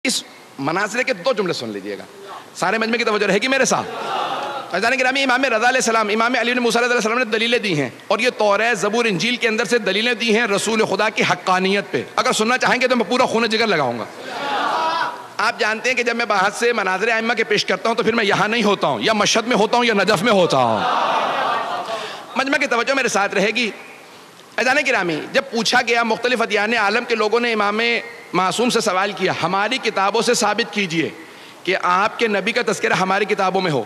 اس مناظرے کے دو جملے سن لیجئے گا، سارے مجمع کی توجہ رہے گی میرے ساتھ۔ عزیزان گرامی، امام رضا علیہ السلام، امام علی بن موسیٰ علیہ السلام نے دلیلیں دی ہیں، اور یہ توریت، زبور، انجیل کے اندر سے دلیلیں دی ہیں رسول خدا کی حقانیت پہ۔ اگر سننا چاہیں گے تو میں پورا خون جگر لگاؤں گا۔ آپ جانتے ہیں کہ جب میں باہر سے مناظر ائمہ کے پیش کرتا ہوں تو پھر میں یہاں نہیں ہوتا ہوں، یا مشہد میں ہوتا ہوں یا نجف میں ہوتا ہوں۔ مجمع کی توجہ میرے ساتھ رہے گی۔ عزیزان گرامی، جب پوچھا گیا، مختلف ادیان عالم کے لوگوں نے امام معصوم سے سوال کیا، ہماری کتابوں سے ثابت کیجئے کہ آپ کے نبی کا تذکرہ ہماری کتابوں میں ہو۔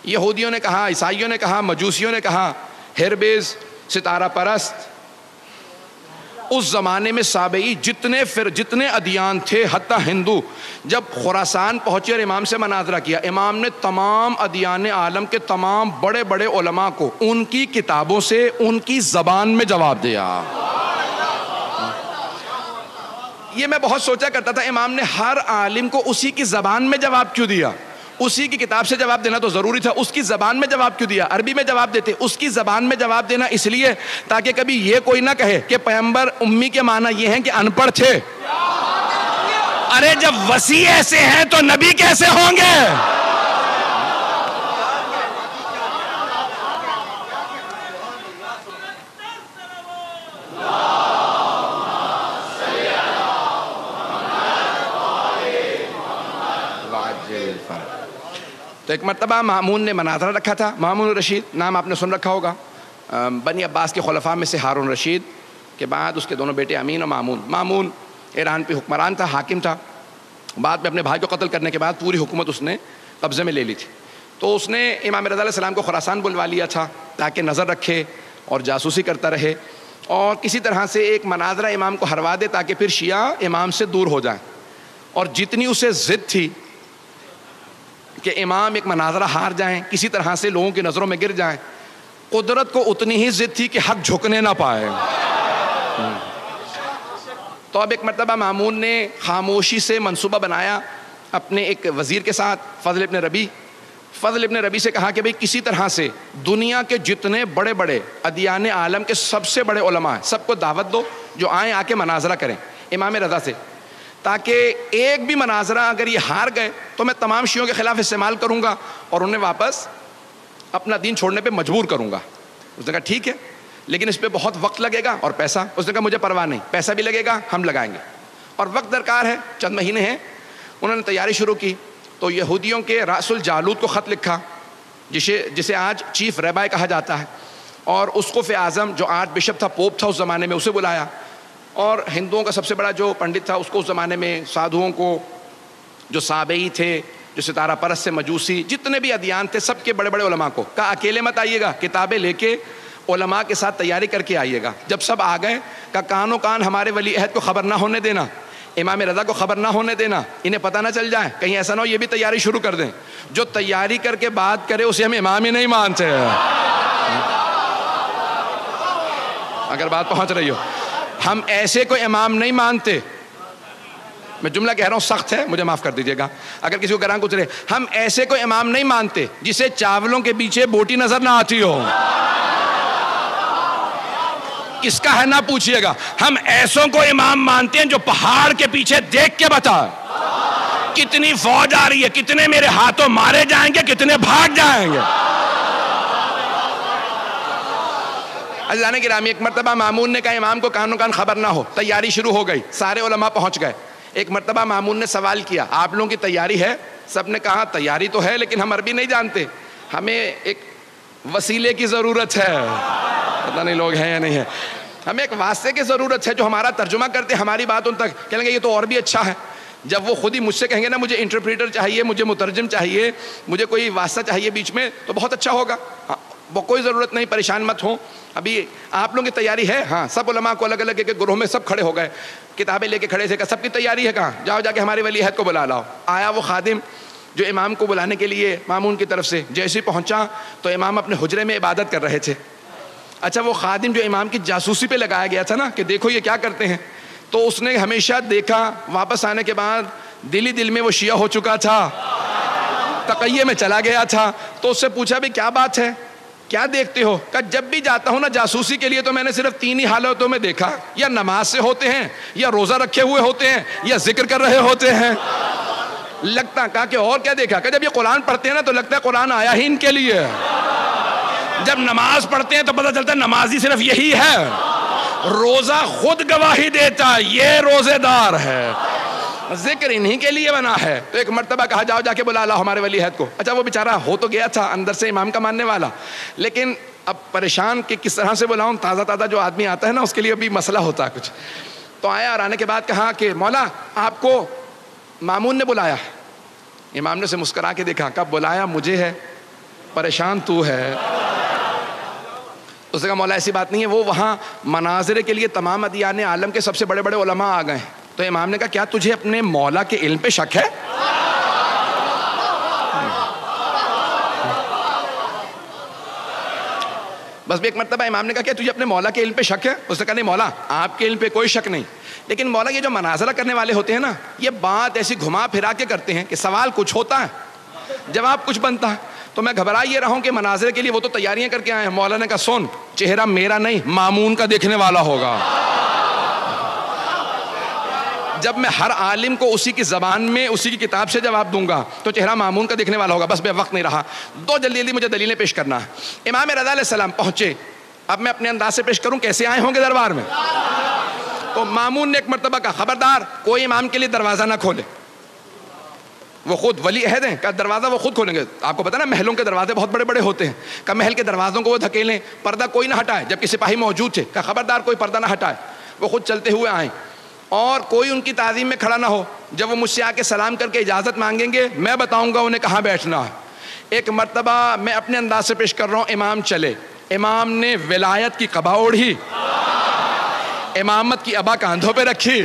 یہودیوں نے کہا، عیسائیوں نے کہا، مجوسیوں نے کہا، ہربیز، ستارہ پرست، اس زمانے میں سابعی جتنے ادیان تھے، حتیٰ ہندو، جب خراسان پہنچے اور امام سے مناظرہ کیا، امام نے تمام ادیان عالم کے تمام بڑے بڑے علماء کو ان کی کتابوں سے ان کی زبان میں جواب دیا۔ یہ میں بہت سوچا کرتا تھا، امام نے ہر عالم کو اسی کی زبان میں جواب کیوں دیا؟ اسی کی کتاب سے جواب دینا تو ضروری تھا، اس کی زبان میں جواب کیوں دیا؟ عربی میں جواب دیتے، اس کی زبان میں جواب دینا اس لیے تاکہ کبھی یہ کوئی نہ کہے کہ پیغمبر امی کے معنی یہ ہیں کہ ان پڑھ تھے۔ ارے جب وسیع ایسے ہیں تو نبی کیسے ہوں گے؟ تو ایک مرتبہ مامون نے مناظرہ رکھا تھا، مامون رشید، نام آپ نے سن رکھا ہوگا، بنی عباس کے خلفاء میں سے ہارون رشید کے بعد اس کے دونوں بیٹے امین اور مامون۔ مامون ایران پہ حکمران تھا، حاکم تھا، بعد میں اپنے بھائی کو قتل کرنے کے بعد پوری حکومت اس نے قبضے میں لے لی تھی۔ تو اس نے امام رضا علیہ السلام کو خراسان بلوا لیا تھا تاکہ نظر رکھے اور جاسوسی کرتا رہے، اور کسی طرح سے ایک مناظرہ امام کو ہروا دے تاکہ پھر شیعہ امام سے دور ہو جائیں۔ اور جتنی اسے ضد تھی کہ امام ایک مناظرہ ہار جائیں، کسی طرح سے لوگوں کی نظروں میں گر جائیں، قدرت کو اتنی ہی ضد تھی کہ حق جھکنے نہ پائے۔ تو اب ایک مرتبہ مامون نے خاموشی سے منصوبہ بنایا اپنے ایک وزیر کے ساتھ، فضل ابن ربی سے کہا کہ بھئی کسی طرح سے دنیا کے جتنے بڑے بڑے ادیان عالم کے سب سے بڑے علماء ہیں، سب کو دعوت دو جو آئیں، آ کے مناظرہ کریں امام رضا سے، تاکہ ایک بھی مناظرہ اگر یہ ہار گئے تو میں تمام شیعوں کے خلاف استعمال کروں گا اور انہیں واپس اپنا دین چھوڑنے پہ مجبور کروں گا۔ اس نے کہا ٹھیک ہے، لیکن اس پہ بہت وقت لگے گا اور پیسہ۔ اس نے کہا مجھے پرواہ نہیں، پیسہ بھی لگے گا، ہم لگائیں گے، اور وقت درکار ہے، چند مہینے ہیں۔ انہوں نے تیاری شروع کی، تو یہودیوں کے راس الجالوت کو خط لکھا، جسے آج چیف ریبائی کہا جاتا ہے، اور اسقف اعظم جو آرچ بشپ تھا، پوپ تھا اس زمانے میں، اسے بلایا، اور ہندوؤں کا سب سے بڑا جو پنڈت تھا اس کو اس زمانے میں، سادھوؤں کو، جو سابعی تھے، جو ستارہ پرست سے مجوسی، جتنے بھی ادیان تھے، سب کے بڑے بڑے علماء کو کہا اکیلے مت آئیے گا، کتابیں لے کے علماء کے ساتھ تیاری کر کے آئیے گا۔ جب سب آ گئے کہا کانوں کان ہمارے ولی عہد کو خبر نہ ہونے دینا، امام رضا کو خبر نہ ہونے دینا، انہیں پتہ نہ چل جائے، کہیں ایسا نہ ہو یہ بھی تیاری شروع کر دیں، جو تیاری کر کے بات کرے اسے ہم امام ہی نہیں مانتے۔ اگر بات پہنچ رہی ہو، ہم ایسے کوئی امام نہیں مانتے۔ میں جملہ کہہ رہا ہوں سخت ہے، مجھے معاف کر دیجیے گا اگر کسی کو گراں گزرے، ہم ایسے کوئی امام نہیں مانتے جسے چاولوں کے پیچھے بوٹی نظر نہ آتی ہو۔ کس کا ہے نہ پوچھئے گا، ہم ایسوں کو امام مانتے ہیں جو پہاڑ کے پیچھے دیکھ کے بتا کتنی فوج آ رہی ہے، کتنے میرے ہاتھوں مارے جائیں گے، کتنے بھاگ جائیں گے۔ عزیزان گرامی، ایک مرتبہ مامون نے کہا امام کو کانوں کان خبر نہ ہو، تیاری شروع ہو گئی، سارے علماء پہنچ گئے۔ ایک مرتبہ مامون نے سوال کیا آپ لوگوں کی تیاری ہے؟ سب نے کہا تیاری تو ہے لیکن ہم عربی نہیں جانتے، ہمیں ایک وسیلے کی ضرورت ہے، پتہ نہیں لوگ ہیں یا نہیں ہے، ہمیں ایک واسطے کی ضرورت ہے جو ہمارا ترجمہ کرتے ہماری بات ان تک۔ کہیں گے یہ تو اور بھی اچھا ہے، جب وہ خود ہی مجھ سے کہیں گے نا مجھے انٹرپریٹر چاہیے، مجھے مترجم چاہیے، مجھے کوئی واسطہ چاہیے بیچ میں، تو بہت اچھا ہوگا۔ وہ کوئی ضرورت نہیں، پریشان مت ہوں، ابھی آپ لوگوں کی تیاری ہے؟ ہاں، سب علماء کو الگ الگ ایک گروہ میں سب کھڑے ہو گئے، کتابیں لے کے کھڑے تھے، سب کی تیاری ہے، کہاں جاؤ جا کے ہمارے ولی عہد کو بلا لاؤ۔ آیا وہ خادم جو امام کو بلانے کے لیے مامون کی طرف سے، جیسے ہی پہنچا تو امام اپنے حجرے میں عبادت کر رہے تھے۔ اچھا وہ خادم جو امام کی جاسوسی پہ لگایا گیا تھا نا کہ دیکھو یہ کیا کرتے ہیں، تو اس نے ہمیشہ دیکھا، واپس آنے کے بعد دل ہی دل میں وہ شیعہ ہو چکا تھا، تقیے میں چلا گیا تھا، تو اس سے پوچھا بھی کیا بات ہے؟ کیا دیکھتے ہو؟ کہ جب بھی جاتا ہوں نا جاسوسی کے لیے تو میں نے صرف 3 ہی حالتوں میں دیکھا، یا نماز سے ہوتے ہیں، یا روزہ رکھے ہوئے ہوتے ہیں، یا ذکر کر رہے ہوتے ہیں. لگتا کہا کہ اور کیا دیکھا؟ کہ جب یہ قرآن پڑھتے ہیں نا تو لگتا ہے قرآن آیا ہی ان کے لیے. جب نماز پڑھتے ہیں تو پتہ چلتا ہے نمازی صرف یہی ہے. روزہ خود گواہی دیتا ہے یہ روزے دار ہے، ذکر انہی کے لیے بنا ہے. تو ایک مرتبہ کہا جاؤ جا کے بلا لاؤ ہمارے ولی عہد کو. اچھا وہ بیچارہ ہو تو گیا تھا اندر سے امام کا ماننے والا، لیکن اب پریشان کہ کس طرح سے بلاؤں. تازہ جو آدمی آتا ہے نا اس کے لیے ابھی مسئلہ ہوتا ہے کچھ. تو آیا اور آنے کے بعد کہا کہ مولا آپ کو مامون نے بلایا. امام نے اسے مسکرا کے دیکھا، کب بلایا؟ مجھے ہے، پریشان تو ہے. اس نے کہا مولا ایسی بات نہیں ہے، وہ وہاں مناظرے کے لیے تمام ادیان عالم کے سب سے بڑے بڑے علماء آ گئے. تو امام نے کہا کیا تجھے اپنے مولا کے علم پہ شک ہے؟ بس ایک مرتبہ امام نے کہا کہ تجھے اپنے مولا کے علم پہ شک ہے؟ اس نے کہا نہیں مولا آپ کے علم پہ کوئی شک نہیں، لیکن مولا یہ جو مناظرہ کرنے والے ہوتے ہیں نا یہ بات ایسی گھما پھرا کے کرتے ہیں کہ سوال کچھ ہوتا ہے جواب کچھ بنتا ہے. تو میں گھبرا یہ رہا ہوں کہ مناظرے کے لیے وہ تو تیاریاں کر کے آئے ہیں. مولا نے کہا سن، چہرہ میرا نہیں مامون کا دیکھنے والا ہوگا. جب میں ہر عالم کو اسی کی زبان میں اسی کی کتاب سے جواب دوں گا تو چہرہ مامون کا دیکھنے والا ہوگا. بس بے وقت نہیں رہا، جلدی مجھے دلیلیں پیش کرنا ہے. امام رضا علیہ السلام پہنچے. اب میں اپنے انداز سے پیش کروں کیسے آئے ہوں گے دربار میں. تو مامون نے ایک مرتبہ کہا خبردار کوئی امام کے لیے دروازہ نہ کھولے. وہ خود ولی عہد ہیں، کہ دروازہ وہ خود کھولیں گے. آپ کو پتا نا محلوں کے دروازے بہت بڑے بڑے ہوتے ہیں، کہ محل کے دروازوں کو وہ دھکیلیں، پردہ کوئی نہ ہٹائے. جبکہ سپاہی موجود تھے، کہ خبردار کوئی پردہ نہ ہٹائے. وہ خود چلتے ہوئے آئیں اور کوئی ان کی تعظیم میں کھڑا نہ ہو. جب وہ مجھ سے آ کے سلام کر کے اجازت مانگیں گے میں بتاؤں گا انہیں کہاں بیٹھنا ہے. ایک مرتبہ میں اپنے انداز سے پیش کر رہا ہوں، امام چلے. امام نے ولایت کی قبا اوڑھی، امامت کی ابا کاندھوں پہ رکھی،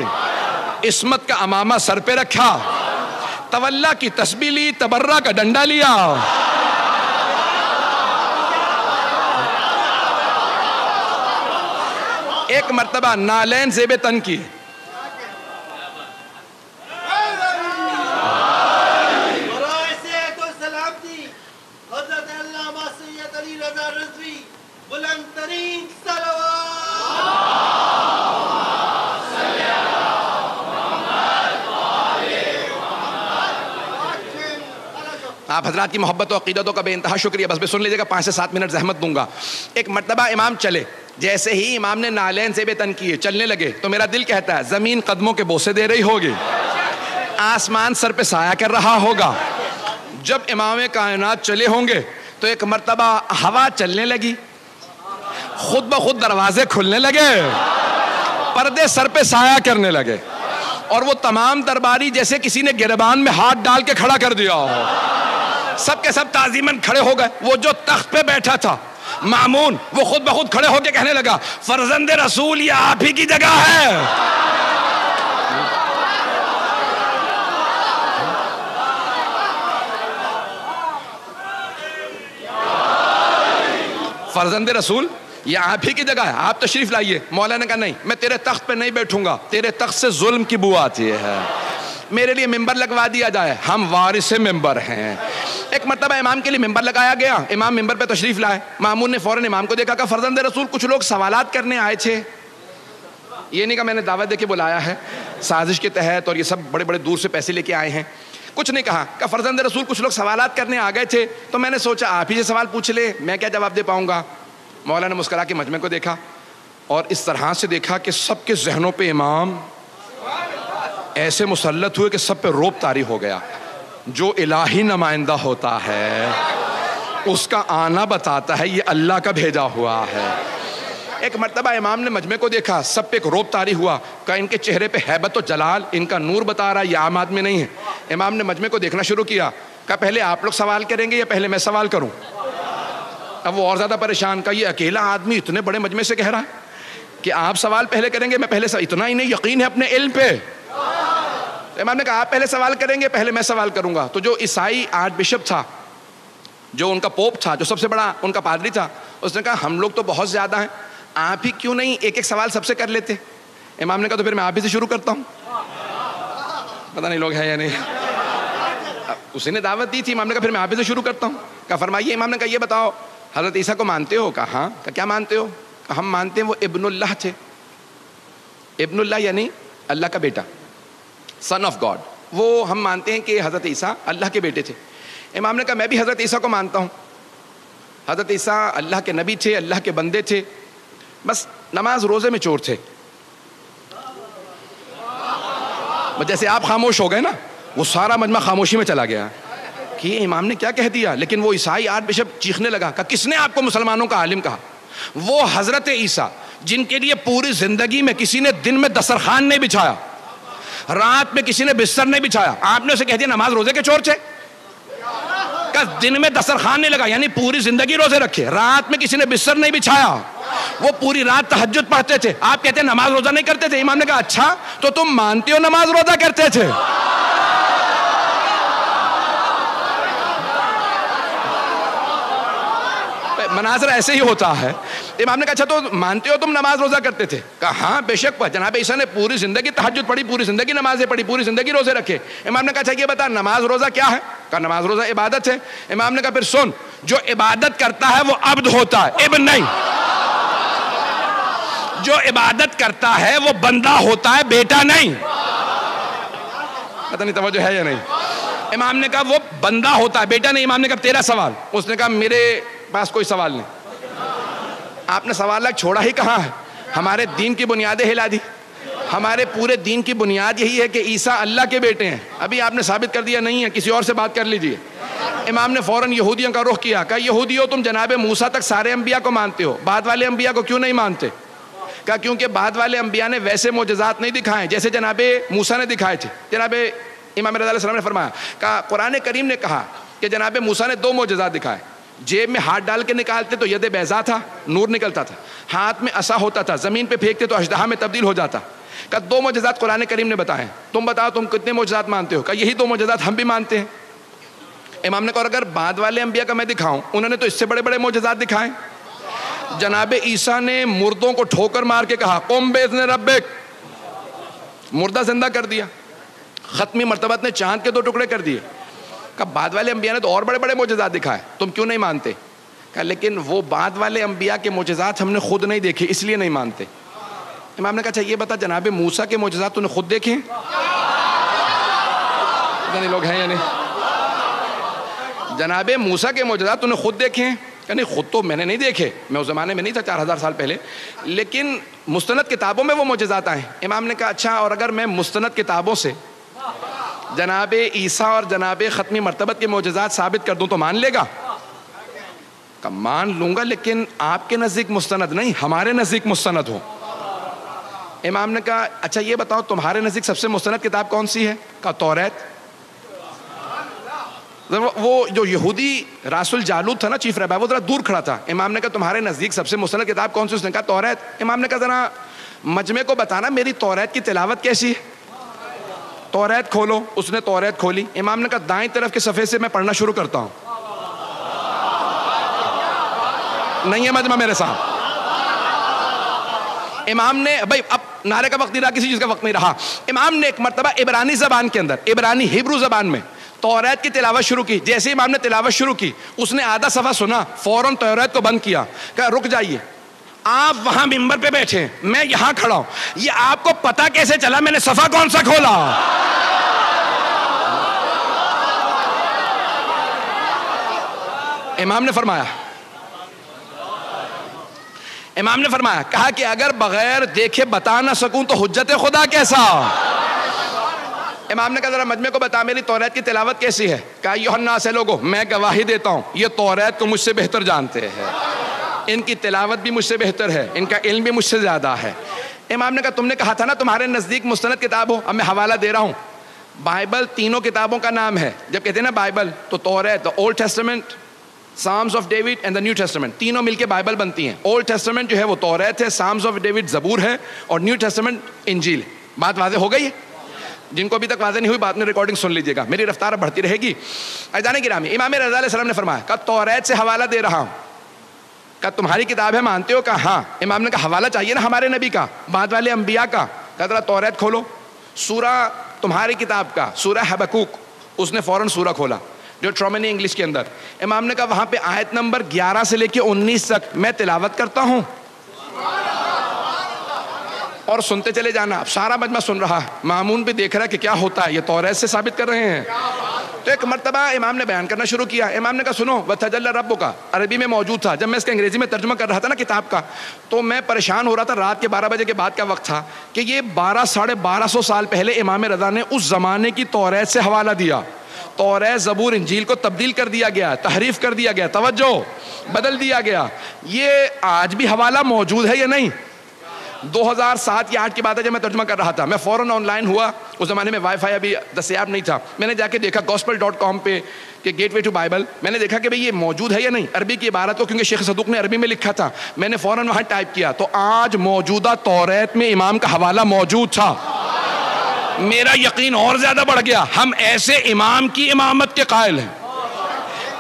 عصمت کا امامہ سر پہ رکھا، تولا کی تسبیح لی، تبرہ کا ڈنڈا لیا. ایک مرتبہ نالین زیب تن کی. آپ حضرات کی محبت و عقیدتوں کا بے انتہا شکریہ. بس سن لیجیے گا 5 سے 7 منٹ زحمت دوں گا. ایک مرتبہ امام چلے، جیسے ہی امام نے نالین سے بے تن کیے چلنے لگے تو میرا دل کہتا ہے زمین قدموں کے بوسے دے رہی ہوگی، آسمان سر پہ سایہ کر رہا ہوگا. جب امام کائنات چلے ہوں گے تو ایک مرتبہ ہوا چلنے لگی، خود بخود دروازے کھلنے لگے، پردے سر پہ سایہ کرنے لگے، اور وہ تمام درباری جیسے کسی نے گریبان میں ہاتھ ڈال کے کھڑا کر دیا ہو. سب کے سب تعظیماً کھڑے ہو گئے. وہ جو تخت پہ بیٹھا تھا مامون، وہ خود بخود کھڑے ہو کے کہنے لگا فرزند رسول یہ آپ ہی کی جگہ ہے. فرزند رسول یہ آپ ہی کی جگہ ہے، آپ تشریف لائیے. مولا نے کہا نہیں میں تیرے تخت پہ نہیں بیٹھوں گا، تیرے تخت سے ظلم کی بو آتی ہے، میرے لیے ممبر لگوا دیا جائے، ہم وارث ممبر ہیں. ایک مرتبہ امام کے لیے ممبر لگایا گیا. امام ممبر پہ تشریف لائے. مامون نے فوراً امام کو دیکھا کہ فرزند رسول کچھ لوگ سوالات کرنے آئے تھے. یہ نہیں کہ میں نے دعوت دے کے بلایا ہے سازش کے تحت اور یہ سب بڑے بڑے دور سے پیسے لے کے آئے ہیں، کچھ نہیں کہا. کہ فرزند رسول کچھ لوگ سوالات کرنے آ گئے تھے تو میں نے سوچا آپ ہی سے سوال پوچھ لے، میں کیا جواب دے پاؤں گا. مولا نے مسکرا کے مجمع کو دیکھا اور اس طرح سے دیکھا کہ سب کے ذہنوں پہ امام ایسے مسلط ہوئے کہ سب پہ روب طاری ہو گیا. جو الہی نمائندہ ہوتا ہے اس کا آنا بتاتا ہے یہ اللہ کا بھیجا ہوا ہے. ایک مرتبہ امام نے مجمع کو دیکھا، سب پہ ایک روب طاری ہوا کہ ان کے چہرے پہ ہیبت و جلال، ان کا نور بتا رہا ہے یہ عام آدمی نہیں ہے. امام نے مجمع کو دیکھنا شروع کیا. کہا پہلے آپ لوگ سوال کریں گے یا پہلے میں سوال کروں؟ اب وہ اور زیادہ پریشان، کہ یہ اکیلا آدمی اتنے بڑے مجمع سے کہہ رہا ہے کہ آپ سوال پہلے کریں گے، میں پہلے اتنا ہی نہیں یقین ہے اپنے علم پہ. امام نے کہا آپ پہلے سوال کریں گے پہلے میں سوال کروں گا. تو جو عیسائی آرچ بشپ تھا، جو ان کا پوپ تھا، جو سب سے بڑا ان کا پادری تھا، اس نے کہا ہم لوگ تو بہت زیادہ ہیں، آپ ہی کیوں نہیں ایک ایک سوال سب سے کر لیتے؟ امام نے کہا تو پھر میں آپ ہی سے شروع کرتا ہوں. پتہ نہیں لوگ ہیں یا نہیں. اسی نے دعوت دی تھی. امام نے کہا پھر میں آپ ہی سے شروع کرتا ہوں. کہا فرمائیے. امام نے کہا یہ بتاؤ حضرت عیسیٰ کو مانتے ہو؟ کہا ہاں. کہا کیا مانتے ہو؟ کہا ہم مانتے ہیں وہ ابن اللہ تھے. ابن اللہ یعنی اللہ کا بیٹا, سن آف گاڈ. وہ ہم مانتے ہیں کہ حضرت عیسیٰ اللہ کے بیٹے تھے. امام نے کہا میں بھی حضرت عیسیٰ کو مانتا ہوں. حضرت عیسیٰ اللہ کے نبی تھے, اللہ کے بندے تھے, بس نماز روزے میں چور تھے. جیسے آپ خاموش ہو گئے نا, وہ سارا مجمع خاموشی میں چلا گیا کہ یہ امام نے کیا کہہ دیا. لیکن وہ عیسائی آرٹ بشپ چیخنے لگا, کہا کس نے آپ کو مسلمانوں کا عالم کہا؟ وہ حضرت عیسیٰ جن کے لیے پوری زندگی میں کسی نے دن میں دسترخوان نہیں بچھایا, رات میں کسی نے بستر نہیں بچھایا, آپ نے اسے کہہ دیا نماز روزے کے چور تھے. کہ دن میں دسترخوان نہیں لگا, یعنی پوری زندگی روزے رکھے, رات میں کسی نے بستر نہیں بچھایا, وہ پوری رات تہجد پڑھتے تھے, آپ کہتے ہیں نماز روزہ نہیں کرتے تھے. امام نے کہا اچھا تو تم مانتے ہو نماز روزہ کرتے تھے؟ مناظر ایسے ہی ہوتا ہے. امام نے کہا اچھا تو مانتے ہو تم نماز روزہ کرتے تھے؟ کہا ہاں بے شک. جناب عیسیٰ نے پوری زندگی تہجد پڑھی, پوری زندگی نمازیں پڑھی, پوری زندگی روزے رکھے. امام نے کہا اچھا یہ بتا نماز روزہ کیا ہے؟ کہا نماز روزہ عبادت ہے. امام نے کہا پھر سن, جو عبادت کرتا ہے وہ عبد ہوتا ہے, ابن نہیں. جو عبادت کرتا ہے وہ بندہ ہوتا ہے, بیٹا نہیں. پتہ نہیں توجہ ہے یا نہیں. امام نے کہا وہ بندہ ہوتا ہے, بیٹا نہیں. امام نے کہا تیرا سوال. اس نے کہا میرے پاس کوئی سوال نہیں. آپ نے سوال چھوڑا ہی کہاں ہے؟ ہمارے دین کی بنیادیں ہلا دی. ہمارے پورے دین کی بنیاد یہی ہے کہ عیسیٰ اللہ کے بیٹے ہیں. ابھی آپ نے ثابت کر دیا نہیں ہے, کسی اور سے بات کر لیجئے. امام نے فوراً یہودیوں کا رخ کیا, کہا یہودیوں تم جناب موسیٰ تک سارے انبیاء کو مانتے ہو, بعد والے انبیاء کو کیوں نہیں مانتے؟ کہا کیونکہ بعد والے انبیاء نے ویسے معجزات نہیں دکھائے جیسے جناب موسیٰ نے دکھائے تھے. جناب امام رضا علیہ السلام نے فرمایا, کہا قرآن کریم نے کہا کہ جناب موسیٰ نے 2 معجزات دکھائے. جیب میں ہاتھ ڈال کے نکالتے تو ید بیضا تھا, نور نکلتا تھا. ہاتھ میں عصا ہوتا تھا, زمین پہ پھینکتے تو اژدہا میں تبدیل ہو جاتا. کہا 2 معجزات قرآن کریم نے بتائے, تم بتاؤ تم کتنے معجزات مانتے ہو؟ کہا یہی 2 معجزات ہم بھی مانتے ہیں. امام نے کہا اگر بعد والے انبیاء کا میں دکھاؤں, انہوں نے تو اس سے بڑے بڑے معجزات دکھائے. جناب عیسیٰ نے مردوں کو ٹھوکر مار کے کہا قم بإذن ربک, مردہ زندہ کر دیا. ختمی مرتبت نے چاند کے 2 ٹکڑے کر دیے. کہ بعد والے انبیاء نے تو اور بڑے بڑے معجزات دکھائے, تم کیوں نہیں مانتے؟ کہ لیکن وہ بعد والے انبیاء کے معجزات ہم نے خود نہیں دیکھے اس لیے نہیں مانتے. امام نے کہا اچھا یہ بتا جناب موسیٰ کے معجزات تو نے خود دیکھے ہیں؟ اتنے لوگ ہیں یا نہیں؟ جناب موسیٰ کے معجزات تو نے خود دیکھے ہیں؟ کہ نہیں خود تو میں نے نہیں دیکھے, میں اس زمانے میں نہیں تھا, 4000 سال پہلے, لیکن مستند کتابوں میں وہ معجزات آئے. امام نے کہا اچھا اور اگر میں مستند کتابوں سے جناب عیسیٰ اور جناب ختمی مرتبت کے معجزات ثابت کر دوں تو مان لے گا؟ کہ مان لوں گا لیکن آپ کے نزدیک مستند نہیں, ہمارے نزدیک مستند ہو. امام نے کہا اچھا یہ بتاؤ تمہارے نزدیک سب سے مستند کتاب کون سی ہے؟ کہا توریت. وہ جو یہودی راس الجالوت تھا نا, چیف رہبر, وہ ذرا دور کھڑا تھا. امام نے کہا تمہارے نزدیک سب سے مستند کتاب کون سی؟ اس نے کہا توریت. امام نے کہا ذرا مجمع کو بتانا میری توریت کی تلاوت کیسی ہے. توریت کھولو. اس نے توریت کھولی. امام نے کہا دائیں طرف کے صفحے سے میں پڑھنا شروع کرتا ہوں. نہیں ہے مجمع میرے ساتھ. امام نے بھائی اب نعرے کا وقت نہیں رہا, کسی چیز کا وقت نہیں رہا. امام نے ایک مرتبہ عبرانی زبان کے اندر, عبرانی ہیبرو زبان میں توریت کی تلاوت شروع کی. جیسے امام نے تلاوت شروع کی, اس نے آدھا صفحہ سنا, فوراً توریت کو بند کیا. کہا رک جائیے, آپ وہاں ممبر پہ بیٹھے ہیں, میں یہاں کھڑا ہوں, یہ آپ کو پتا کیسے چلا میں نے صفحہ کون سا کھولا؟ امام نے فرمایا کہا کہ اگر بغیر دیکھے بتا نہ سکوں تو حجت خدا کیسا؟ امام نے کہا ذرا مجمع کو بتا میری توریت کی تلاوت کیسی ہے؟ کہا یوحنا سے لوگوں میں گواہی دیتا ہوں یہ توریت کو مجھ سے بہتر جانتے ہیں, ان کی تلاوت بھی مجھ سے بہتر ہے, ان کا علم بھی مجھ سے زیادہ ہے. امام نے کہا تم نے کہا تھا نا تمہارے نزدیک مستند کتاب ہو, اب میں حوالہ دے رہا ہوں. بائبل 3 کتابوں کا نام ہے. جب کہتے ہیں نا بائبل تو توریت, Old Testament, Psalms of David and the New Testament, تینوں مل کے بائبل بنتی ہیں. اولڈ ٹیسٹمنٹ جو ہے وہ توریت ہے, سامز آف ڈیوڈ زبور ہے, اور نیو ٹیسٹمنٹ انجیل. بات واضح ہو گئی ہے؟ جن کو ابھی تک واضح نہیں ہوئی بعد میں ریکارڈنگ سن لیجیے گا, میری رفتار بڑھتی رہے گی. عزیزان گرامی, امام رضا علیہ السلام نے فرمایا کہ توریت سے حوالہ دے رہا ہوں. کہ تمہاری کتاب ہے مانتے ہو؟ کہا ہاں. امام نے کہا حوالہ چاہیے نا ہمارے نبی کا, بعد والے انبیاء کا. کہا ذرا توریت کھولو. سورہ تمہاری کتاب کا سورہ حبقوق, اس نے فوراً سورہ کھولا. ڈیوٹرونومی انگلش کے اندر. امام نے کہا وہاں پہ آیت نمبر 11 سے لے کے 19 تک میں تلاوت کرتا ہوں اور سنتے چلے جانا. اب سارا مجمع سن رہا ہے, مامون بھی دیکھ رہا ہے کہ کیا ہوتا ہے, یہ توریت سے ثابت کر رہے ہیں. تو ایک مرتبہ امام نے بیان کرنا شروع کیا. امام نے کہا سنو, وَتَجَلَّى رَبُّكَ عربی میں موجود تھا. جب میں اس کا انگریزی میں ترجمہ کر رہا تھا نا کتاب کا, تو میں پریشان ہو رہا تھا. رات کے 12 بجے کے بعد کا وقت تھا کہ یہ 1200 سال پہلے امام رضا نے اس زمانے کی توریت سے حوالہ دیا. توریت, زبور, انجیل کو تبدیل کر دیا گیا, تحریف کر دیا گیا, توجہ, بدل دیا گیا. یہ آج بھی حوالہ موجود ہے یا نہیں؟ 2007 یا 8 کی بات ہے جب میں ترجمہ کر رہا تھا. میں فوراً آن لائن ہوا. اس زمانے میں وائی فائی ابھی دستیاب نہیں تھا. میں نے جا کے دیکھا gospel.com پہ کہ گیٹ وے ٹو بائبل. میں نے دیکھا کہ بھئی یہ موجود ہے یا نہیں, عربی کی عبارت کو, کیونکہ شیخ صدوق نے عربی میں لکھا تھا. میں نے فوراً وہاں ٹائپ کیا تو آج موجودہ توریت میں امام کا حوالہ موجود تھا. میرا یقین اور زیادہ بڑھ گیا. ہم ایسے امام کی امامت کے قائل ہیں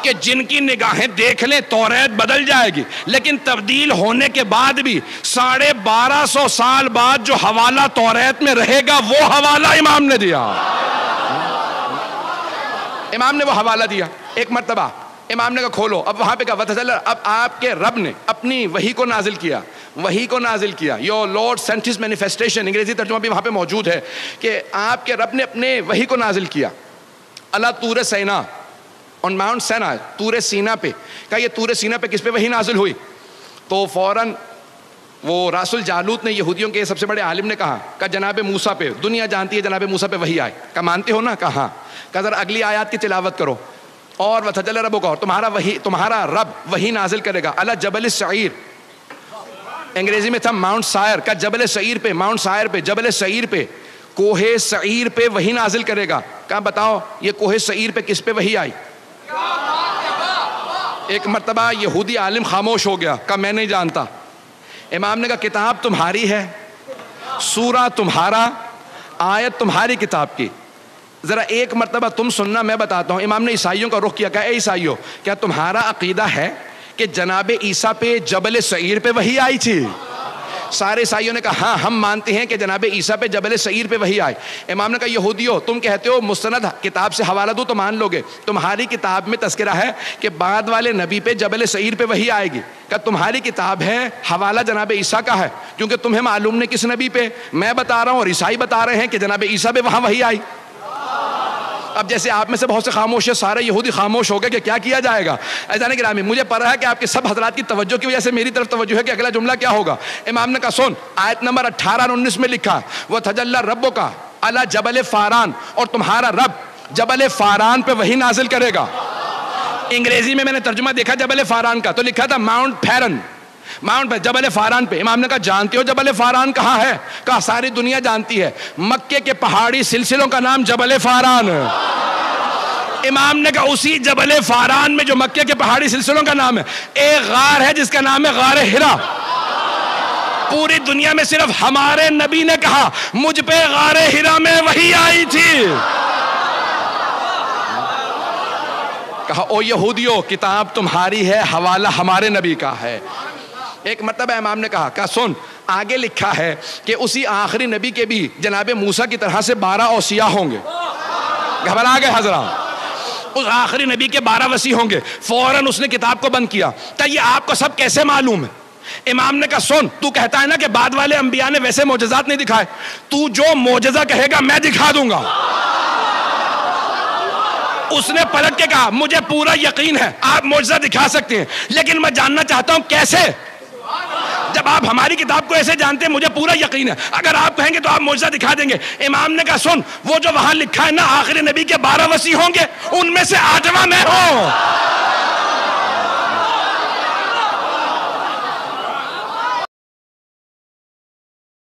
کہ جن کی نگاہیں دیکھ لیں توریت بدل جائے گی, لیکن تبدیل ہونے کے بعد بھی 1250 سال بعد جو حوالہ توریت میں رہے گا وہ حوالہ امام نے دیا. امام نے وہ حوالہ دیا. ایک مرتبہ امام نے کہا کھولو. اب وہاں پہ کہا وَتَجَلَّى, اب آپ کے رب نے اپنی وحی کو نازل کیا. وحی کو نازل کیا. Your lord sent his manifestation, انگریزی ترجمہ بھی وہاں پہ موجود ہے کہ آپ کے رب نے اپنے وحی کو نازل کیا. اللہ طور سینا, on Mount Sinai, طور سینا پہ. کہا یہ طور سینا پہ کس پہ وحی نازل ہوئی؟ تو فوراً وہ راس الجالوت نے, یہودیوں کے سب سے بڑے عالم نے کہا جناب موسیٰ پہ, دنیا جانتی ہے جناب موسیٰ پہ وحی آئے. کہا مانتے ہو نا؟ کہا ہاں. کہا ذرا اگلی آیات کی تلاوت کرو. اور وَتَجَلَّى رَبُّكَ, اور تمہارا رب وحی نازل کرے گا علی جبل السعیر. انگریزی میں تھا ماؤنٹ سائر. کا جبل سعیر پہ, ماؤنٹ سائر پہ, جبل سعیر پہ, کوہ سعیر پہ وحی نازل کرے گا. کہا بتاؤ یہ کوہ سعیر پہ کس پہ وحی آئی؟ ایک مرتبہ یہودی عالم خاموش ہو گیا. کہا میں نہیں جانتا. امام نے کہا کتاب تمہاری ہے, سورہ تمہارا, آیت تمہاری کتاب کی, ذرا ایک مرتبہ تم سننا, میں بتاتا ہوں. امام نے عیسائیوں کا رخ کیا. کہا اے عیسائیوں, کیا تمہارا عقیدہ ہے کہ جناب عیسیٰ پہ جبل سعیر پہ وحی آئی تھی؟ سارے عیسائیوں نے کہا ہاں ہم مانتے ہیں کہ جناب عیسیٰ پہ جبل سعیر پہ وحی آئے. امام نے کہا یہودیو, تم کہتے ہو مستند کتاب سے حوالہ دو تو مان لو گے. تمہاری کتاب میں تذکرہ ہے کہ بعد والے نبی پہ جبل سعیر پہ وحی آئے گی. کہ تمہاری کتاب ہے, حوالہ جناب عیسیٰ کا ہے, کیونکہ تمہیں معلوم نہیں کس نبی پہ. میں بتا رہا ہوں اور عیسائی بتا رہے ہیں کہ جناب عیسیٰ پہ وہاں وحی آئی. اب جیسے آپ میں سے بہت سے خاموش ہیں, سارے یہودی خاموش ہو گئے کہ کیا کیا جائے گا. عزیزان گرامی, مجھے پتا ہے کہ آپ کے سب حضرات کی توجہ کی وجہ سے میری طرف توجہ ہے کہ اگلا جملہ کیا ہوگا. امام نے کہا سن, آیت نمبر 18 اور 19 میں لکھا وَتَجَلَّى رَبُّكَ عَلَى جبل فاران, اور تمہارا رب جبل فاران پہ وحی نازل کرے گا. انگریزی میں نے ترجمہ دیکھا جبل فاران کا, تو لکھا تھا ماؤنٹ پھیرن, ماؤنٹ پہ, جبل فاران پہ. امام نے کہا جانتے ہو جبل فاران کہاں ہے؟ کہا ساری دنیا جانتی ہے, مکے کے پہاڑی سلسلوں کا نام جبل فاران. امام نے کہا اسی جبل فاران میں جو مکے کے پہاڑی سلسلوں کا نام ہے, ایک غار ہے جس کا نام ہے غار ہرا. پوری دنیا میں صرف ہمارے نبی نے کہا مجھ پہ غار ہرا میں وحی آئی تھی. کہا او یہودیو, کتاب تمہاری ہے, حوالہ ہمارے نبی کا ہے. ایک مرتبہ امام نے کہا سن, آگے لکھا ہے کہ اسی آخری نبی کے بھی جناب موسیٰ کی طرح سے 12 اوصیاء ہوں گے. گھبرا گئے حضرات, اس آخری نبی کے 12 وصی ہوں گے. فوراً اس نے کتاب کو بند کیا. کہ یہ آپ کو سب کیسے معلوم ہے؟ امام نے کہا سن, تو کہتا ہے نا کہ بعد والے انبیاء نے ویسے معجزات نہیں دکھائے, تو جو معجزہ کہے گا میں دکھا دوں گا. اس نے پلٹ کے کہا مجھے پورا یقین ہے آپ معجزہ دکھا سکتے ہیں, لیکن میں جاننا چاہتا ہوں کیسے. جب آپ ہماری کتاب کو ایسے جانتے ہیں, مجھے پورا یقین ہے اگر آپ کہیں گے تو آپ معجزہ دکھا دیں گے. امام نے کہا سن, وہ جو وہاں لکھا ہے نا آخری نبی کے 12 وصی ہوں گے, ان میں سے 8واں میں ہوں.